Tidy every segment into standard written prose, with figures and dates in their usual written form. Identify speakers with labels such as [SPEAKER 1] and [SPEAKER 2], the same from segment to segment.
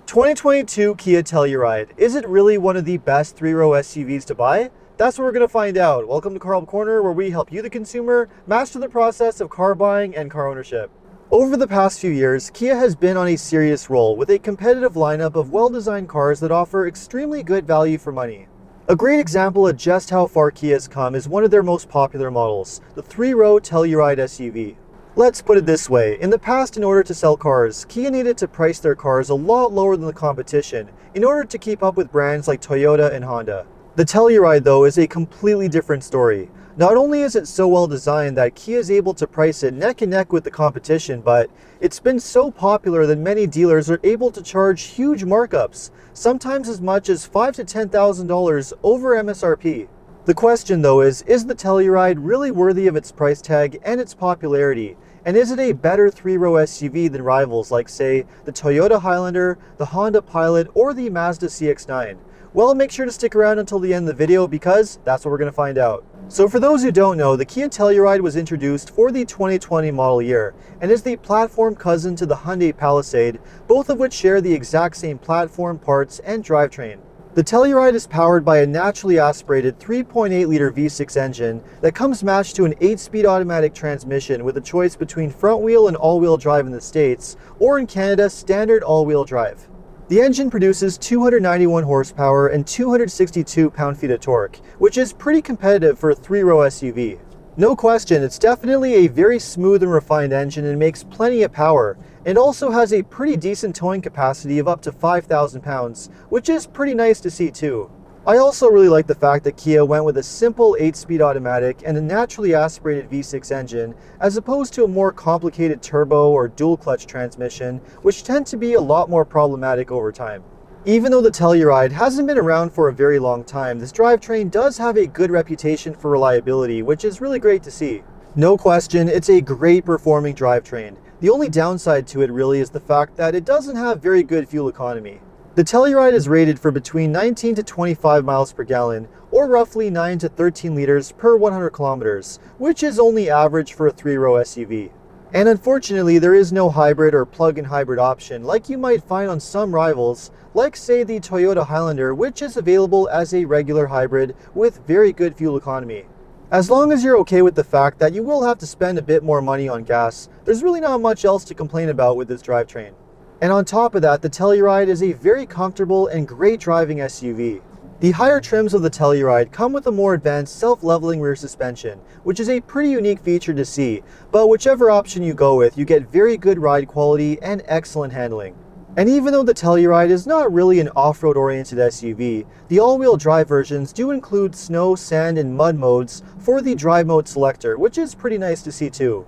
[SPEAKER 1] 2022 Kia Telluride. Is it really one of the best three-row SUVs to buy? That's what we're going to find out. Welcome to Car Corner, where we help you, the consumer, master the process of car buying and car ownership. Over the past few years, Kia has been on a serious roll with a competitive lineup of well-designed cars that offer extremely good value for money. A great example of just how far Kia has come is one of their most popular models, the three-row Telluride SUV. Let's put it this way, in the past, in order to sell cars, Kia needed to price their cars a lot lower than the competition in order to keep up with brands like Toyota and Honda. The Telluride, though, is a completely different story. Not only is it so well designed that Kia is able to price it neck and neck with the competition, but it's been so popular that many dealers are able to charge huge markups, sometimes as much as $5,000 to $10,000 over MSRP. The question, though, is the Telluride really worthy of its price tag and its popularity? And is it a better three-row SUV than rivals like, say, the Toyota Highlander, the Honda Pilot, or the Mazda CX-9? Well, make sure to stick around until the end of the video because that's what we're going to find out. So for those who don't know, the Kia Telluride was introduced for the 2020 model year and is the platform cousin to the Hyundai Palisade, both of which share the exact same platform, parts, and drivetrain. The Telluride is powered by a naturally aspirated 3.8-liter V6 engine that comes matched to an 8-speed automatic transmission with a choice between front-wheel and all-wheel drive in the States, or in Canada, standard all-wheel drive. The engine produces 291 horsepower and 262 pound-feet of torque, which is pretty competitive for a three-row SUV. No question, it's definitely a very smooth and refined engine and makes plenty of power. It also has a pretty decent towing capacity of up to 5,000 pounds, which is pretty nice to see too. I also really like the fact that Kia went with a simple 8-speed automatic and a naturally aspirated V6 engine, as opposed to a more complicated turbo or dual-clutch transmission, which tend to be a lot more problematic over time. Even though the Telluride hasn't been around for a very long time, this drivetrain does have a good reputation for reliability, which is really great to see. No question, it's a great performing drivetrain. The only downside to it really is the fact that it doesn't have very good fuel economy. The Telluride is rated for between 19 to 25 miles per gallon, or roughly 9 to 13 liters per 100 kilometers, which is only average for a three-row SUV. And unfortunately, there is no hybrid or plug-in hybrid option like you might find on some rivals, like say the Toyota Highlander, which is available as a regular hybrid with very good fuel economy. As long as you're okay with the fact that you will have to spend a bit more money on gas, there's really not much else to complain about with this drivetrain. And on top of that, the Telluride is a very comfortable and great driving SUV. The higher trims of the Telluride come with a more advanced self-leveling rear suspension, which is a pretty unique feature to see, but whichever option you go with, you get very good ride quality and excellent handling. And even though the Telluride is not really an off-road oriented SUV, the all-wheel drive versions do include snow, sand, and mud modes for the drive mode selector, which is pretty nice to see too.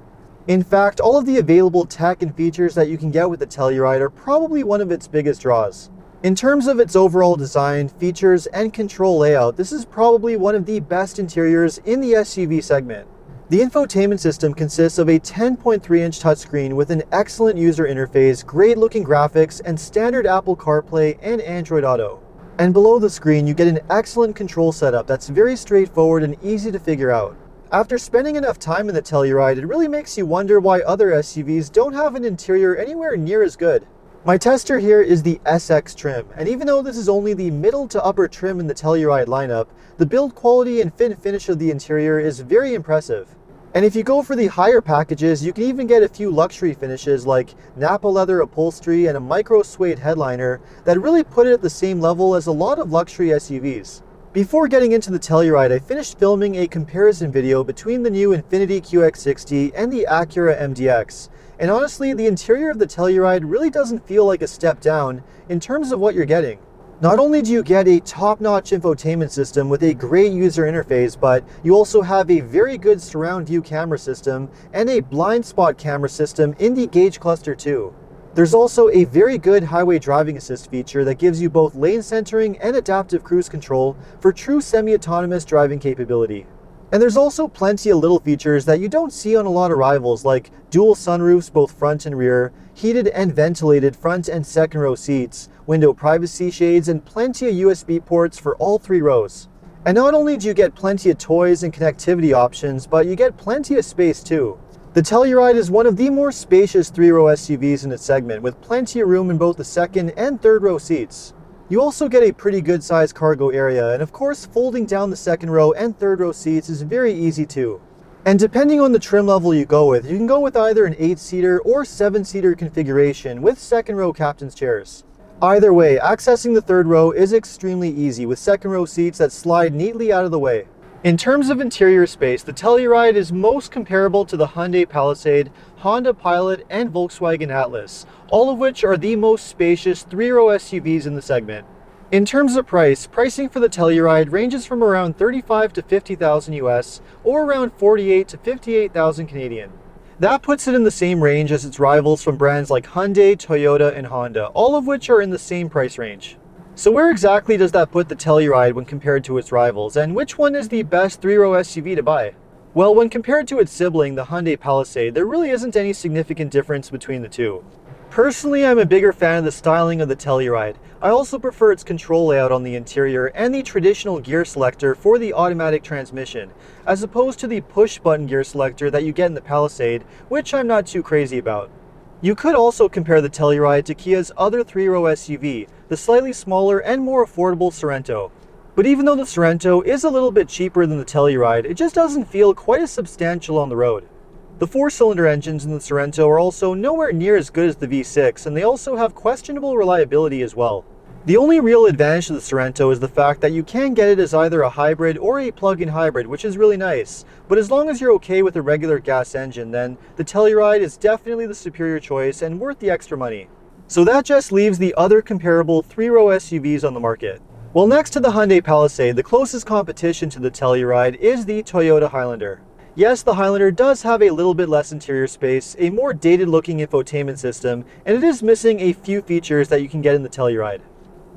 [SPEAKER 1] In fact, all of the available tech and features that you can get with the Telluride are probably one of its biggest draws. In terms of its overall design, features, and control layout, this is probably one of the best interiors in the SUV segment. The infotainment system consists of a 10.3-inch touchscreen with an excellent user interface, great-looking graphics, and standard Apple CarPlay and Android Auto. And below the screen, you get an excellent control setup that's very straightforward and easy to figure out. After spending enough time in the Telluride, it really makes you wonder why other SUVs don't have an interior anywhere near as good. My tester here is the SX trim, and even though this is only the middle to upper trim in the Telluride lineup, the build quality and fit and finish of the interior is very impressive. And if you go for the higher packages, you can even get a few luxury finishes like Napa leather upholstery and a micro suede headliner that really put it at the same level as a lot of luxury SUVs. Before getting into the Telluride, I finished filming a comparison video between the new Infiniti QX60 and the Acura MDX. And honestly, the interior of the Telluride really doesn't feel like a step down in terms of what you're getting. Not only do you get a top-notch infotainment system with a great user interface, but you also have a very good surround view camera system and a blind spot camera system in the gauge cluster too. There's also a very good highway driving assist feature that gives you both lane centering and adaptive cruise control for true semi-autonomous driving capability. And there's also plenty of little features that you don't see on a lot of rivals, like dual sunroofs both front and rear, heated and ventilated front and second row seats, window privacy shades, and plenty of USB ports for all three rows. And not only do you get plenty of toys and connectivity options, but you get plenty of space too. The Telluride is one of the more spacious three-row SUVs in its segment, with plenty of room in both the second and third row seats. You also get a pretty good sized cargo area, and of course folding down the second row and third row seats is very easy too. And depending on the trim level you go with, you can go with either an 8-seater or 7-seater configuration with second row captain's chairs. Either way, accessing the third row is extremely easy with second row seats that slide neatly out of the way. In terms of interior space, the Telluride is most comparable to the Hyundai Palisade, Honda Pilot, and Volkswagen Atlas, all of which are the most spacious three-row SUVs in the segment. In terms of pricing for the Telluride ranges from around $35,000 to $50,000 US, or around $48,000 to $58,000 Canadian. That puts it in the same range as its rivals from brands like Hyundai, Toyota, and Honda, all of which are in the same price range. So where exactly does that put the Telluride when compared to its rivals, and which one is the best three-row SUV to buy? Well, when compared to its sibling, the Hyundai Palisade, there really isn't any significant difference between the two. Personally, I'm a bigger fan of the styling of the Telluride. I also prefer its control layout on the interior and the traditional gear selector for the automatic transmission, as opposed to the push-button gear selector that you get in the Palisade, which I'm not too crazy about. You could also compare the Telluride to Kia's other three-row SUV, the slightly smaller and more affordable Sorento. But even though the Sorento is a little bit cheaper than the Telluride, it just doesn't feel quite as substantial on the road. The 4-cylinder engines in the Sorento are also nowhere near as good as the V6, and they also have questionable reliability as well. The only real advantage to the Sorento is the fact that you can get it as either a hybrid or a plug-in hybrid, which is really nice. But as long as you're okay with a regular gas engine, then the Telluride is definitely the superior choice and worth the extra money. So that just leaves the other comparable three-row SUVs on the market. Well, next to the Hyundai Palisade, the closest competition to the Telluride is the Toyota Highlander. Yes, the Highlander does have a little bit less interior space, a more dated-looking infotainment system, and it is missing a few features that you can get in the Telluride.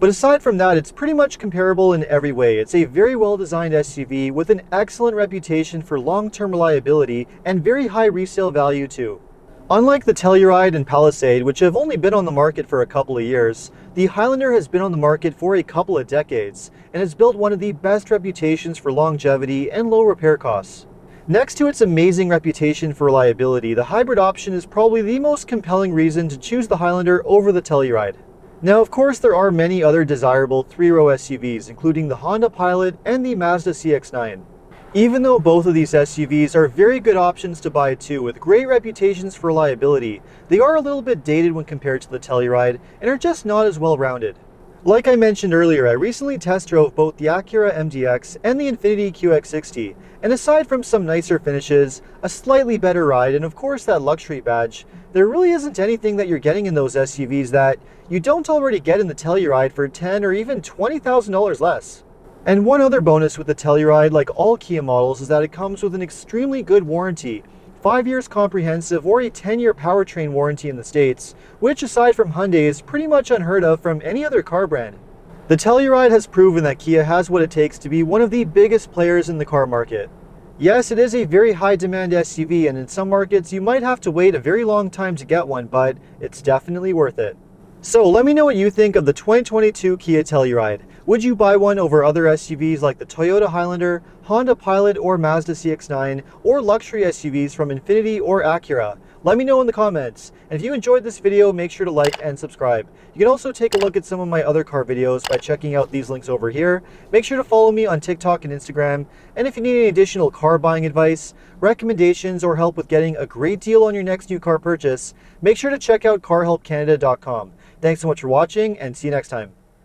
[SPEAKER 1] But aside from that, it's pretty much comparable in every way. It's a very well-designed SUV with an excellent reputation for long-term reliability and very high resale value too. Unlike the Telluride and Palisade, which have only been on the market for a couple of years, the Highlander has been on the market for a couple of decades and has built one of the best reputations for longevity and low repair costs. Next to its amazing reputation for reliability, the hybrid option is probably the most compelling reason to choose the Highlander over the Telluride. Now, of course, there are many other desirable three-row SUVs, including the Honda Pilot and the Mazda CX-9. Even though both of these SUVs are very good options to buy too, with great reputations for reliability, they are a little bit dated when compared to the Telluride and are just not as well-rounded. Like I mentioned earlier, I recently test drove both the Acura MDX and the Infiniti QX60, and aside from some nicer finishes, a slightly better ride, and of course that luxury badge, there really isn't anything that you're getting in those SUVs that you don't already get in the Telluride for $10,000 or even $20,000 less. And one other bonus with the Telluride, like all Kia models, is that it comes with an extremely good warranty. 5 years comprehensive or a 10-year powertrain warranty in the States, which aside from Hyundai is pretty much unheard of from any other car brand. The Telluride has proven that Kia has what it takes to be one of the biggest players in the car market. Yes, it is a very high demand SUV, and in some markets you might have to wait a very long time to get one, but it's definitely worth it. So let me know what you think of the 2022 Kia Telluride. Would you buy one over other SUVs like the Toyota Highlander, Honda Pilot, or Mazda CX-9, or luxury SUVs from Infiniti or Acura? Let me know in the comments. And if you enjoyed this video, make sure to like and subscribe. You can also take a look at some of my other car videos by checking out these links over here. Make sure to follow me on TikTok and Instagram. And if you need any additional car buying advice, recommendations, or help with getting a great deal on your next new car purchase, make sure to check out carhelpcanada.com. Thanks so much for watching, and see you next time.